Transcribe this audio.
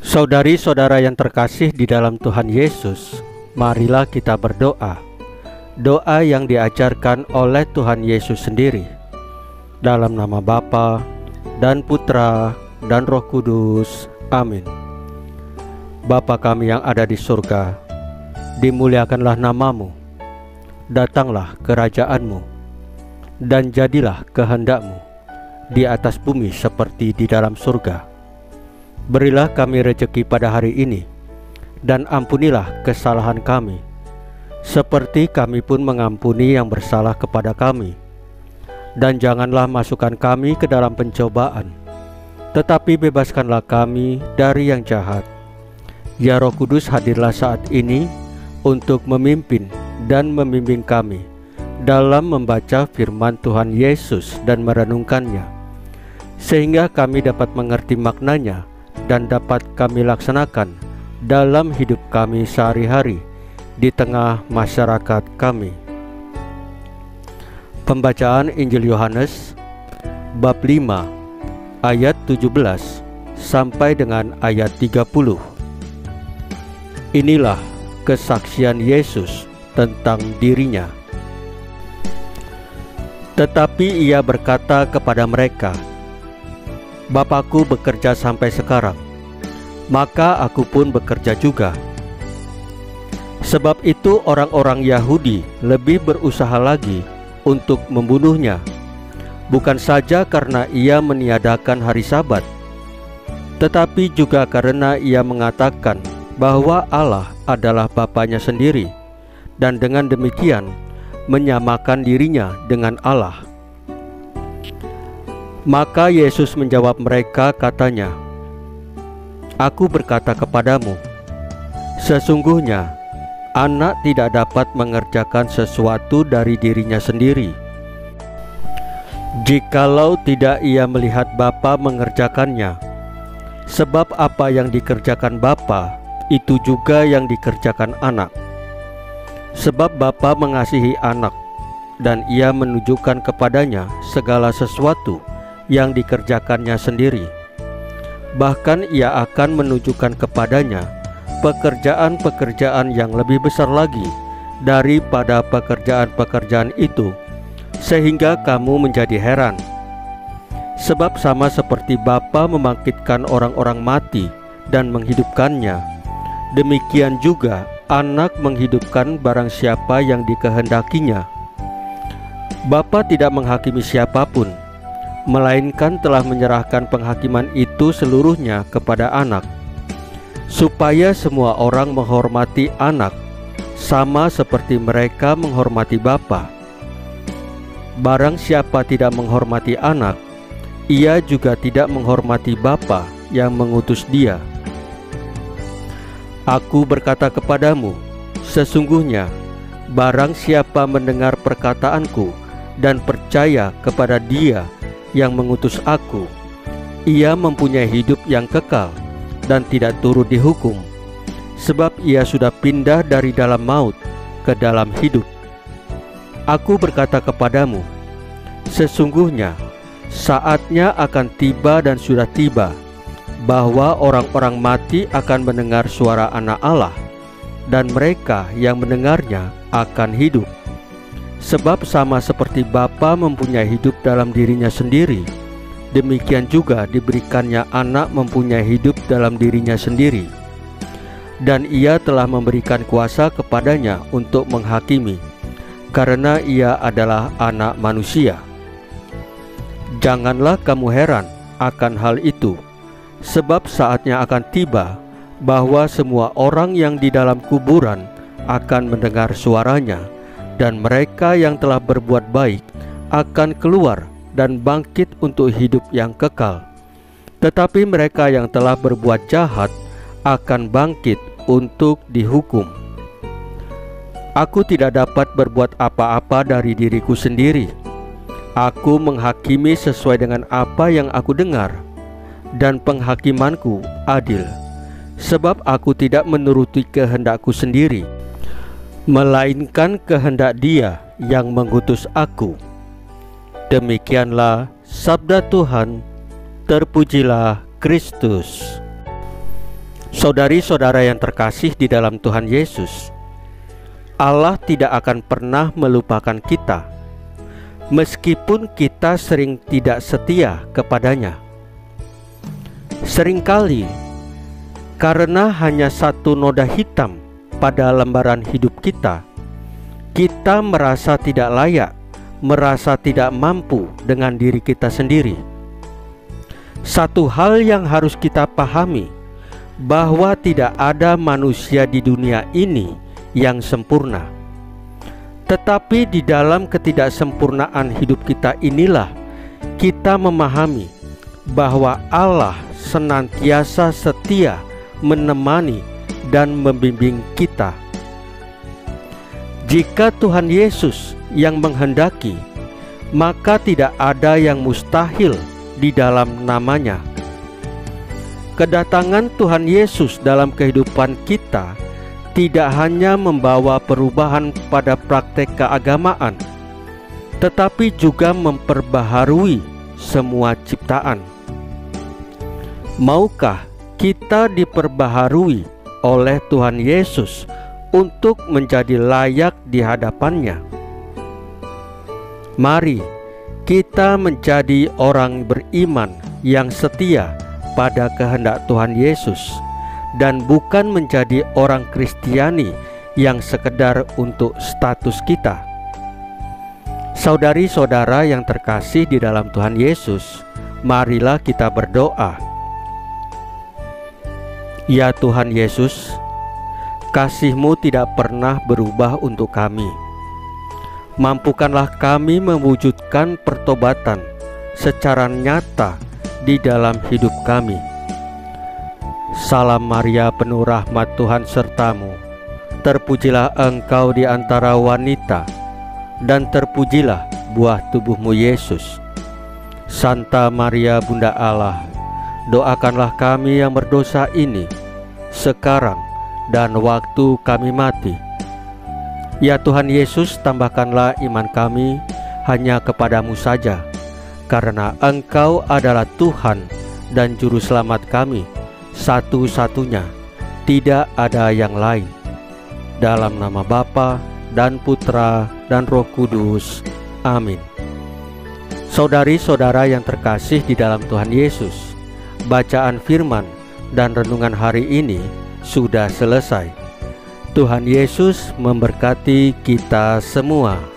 Saudari-saudara yang terkasih di dalam Tuhan Yesus, marilah kita berdoa. Doa yang diajarkan oleh Tuhan Yesus sendiri. Dalam nama Bapa dan Putra dan Roh Kudus. Amin. Bapa kami yang ada di surga, dimuliakanlah namamu. Datanglah kerajaanmu, dan jadilah kehendakmu di atas bumi seperti di dalam surga. Berilah kami rejeki pada hari ini, dan ampunilah kesalahan kami, seperti kami pun mengampuni yang bersalah kepada kami. Dan janganlah masukkan kami ke dalam pencobaan, tetapi bebaskanlah kami dari yang jahat. Ya Roh Kudus, hadirlah saat ini untuk memimpin dan membimbing kami dalam membaca firman Tuhan Yesus dan merenungkannya, sehingga kami dapat mengerti maknanya dan dapat kami laksanakan dalam hidup kami sehari-hari di tengah masyarakat kami. Pembacaan Injil Yohanes bab 5 ayat 17 sampai dengan ayat 30. Inilah kesaksian Yesus tentang dirinya. Tetapi ia berkata kepada mereka, Bapakku bekerja sampai sekarang, maka aku pun bekerja juga. Sebab itu orang-orang Yahudi lebih berusaha lagi untuk membunuhnya, bukan saja karena ia meniadakan hari Sabat, tetapi juga karena ia mengatakan bahwa Allah adalah Bapanya sendiri, dan dengan demikian menyamakan dirinya dengan Allah. Maka Yesus menjawab mereka katanya, Aku berkata kepadamu, sesungguhnya anak tidak dapat mengerjakan sesuatu dari dirinya sendiri, jikalau tidak ia melihat Bapa mengerjakannya. Sebab apa yang dikerjakan Bapa, itu juga yang dikerjakan anak. Sebab Bapa mengasihi anak, dan ia menunjukkan kepadanya segala sesuatu yang dikerjakannya sendiri. Bahkan ia akan menunjukkan kepadanya pekerjaan-pekerjaan yang lebih besar lagi daripada pekerjaan-pekerjaan itu, sehingga kamu menjadi heran. Sebab sama seperti Bapa membangkitkan orang-orang mati dan menghidupkannya, demikian juga Anak menghidupkan barang siapa yang dikehendakinya. Bapa tidak menghakimi siapapun, melainkan telah menyerahkan penghakiman itu seluruhnya kepada Anak, supaya semua orang menghormati Anak sama seperti mereka menghormati Bapa. Barang siapa tidak menghormati Anak, ia juga tidak menghormati Bapa yang mengutus Dia. Aku berkata kepadamu, sesungguhnya barang siapa mendengar perkataanku dan percaya kepada Dia yang mengutus aku, ia mempunyai hidup yang kekal dan tidak turut dihukum, sebab ia sudah pindah dari dalam maut ke dalam hidup. Aku berkata kepadamu, sesungguhnya saatnya akan tiba dan sudah tiba, bahwa orang-orang mati akan mendengar suara Anak Allah, dan mereka yang mendengarnya akan hidup. Sebab sama seperti Bapa mempunyai hidup dalam dirinya sendiri, demikian juga diberikannya Anak mempunyai hidup dalam dirinya sendiri. Dan ia telah memberikan kuasa kepadanya untuk menghakimi, karena ia adalah Anak manusia. Janganlah kamu heran akan hal itu, sebab saatnya akan tiba bahwa semua orang yang di dalam kuburan akan mendengar suaranya, dan mereka yang telah berbuat baik akan keluar dan bangkit untuk hidup yang kekal. Tetapi mereka yang telah berbuat jahat akan bangkit untuk dihukum. Aku tidak dapat berbuat apa-apa dari diriku sendiri. Aku menghakimi sesuai dengan apa yang aku dengar, dan penghakimanku adil, sebab aku tidak menuruti kehendakku sendiri, melainkan kehendak Dia yang mengutus aku. Demikianlah sabda Tuhan. Terpujilah Kristus. Saudari-saudara yang terkasih di dalam Tuhan Yesus, Allah tidak akan pernah melupakan kita, meskipun kita sering tidak setia kepadanya. Seringkali, karena hanya satu noda hitam pada lembaran hidup kita, kita merasa tidak layak, merasa tidak mampu dengan diri kita sendiri. Satu hal yang harus kita pahami, bahwa tidak ada manusia di dunia ini yang sempurna. Tetapi di dalam ketidaksempurnaan hidup kita inilah kita memahami bahwa Allah senantiasa setia menemani dan membimbing kita. Jika Tuhan Yesus yang menghendaki, maka tidak ada yang mustahil di dalam namanya. Kedatangan Tuhan Yesus dalam kehidupan kita tidak hanya membawa perubahan pada praktek keagamaan, tetapi juga memperbaharui semua ciptaan. Maukah kita diperbaharui oleh Tuhan Yesus untuk menjadi layak di hadapan-Nya? Mari kita menjadi orang beriman yang setia pada kehendak Tuhan Yesus, dan bukan menjadi orang Kristiani yang sekedar untuk status kita. Saudari-saudara yang terkasih di dalam Tuhan Yesus, marilah kita berdoa. Ya Tuhan Yesus, kasih-Mu tidak pernah berubah untuk kami. Mampukanlah kami mewujudkan pertobatan secara nyata di dalam hidup kami. Salam Maria, penuh rahmat, Tuhan sertamu. Terpujilah engkau di antara wanita, dan terpujilah buah tubuhmu Yesus. Santa Maria Bunda Allah, doakanlah kami yang berdosa ini, sekarang dan waktu kami mati. Ya Tuhan Yesus, tambahkanlah iman kami hanya kepadamu saja, karena Engkau adalah Tuhan dan Juru Selamat kami, satu-satunya, tidak ada yang lain. Dalam nama Bapa dan Putra dan Roh Kudus. Amin. Saudari-saudara yang terkasih di dalam Tuhan Yesus, bacaan firman dan renungan hari ini sudah selesai. Tuhan Yesus memberkati kita semua.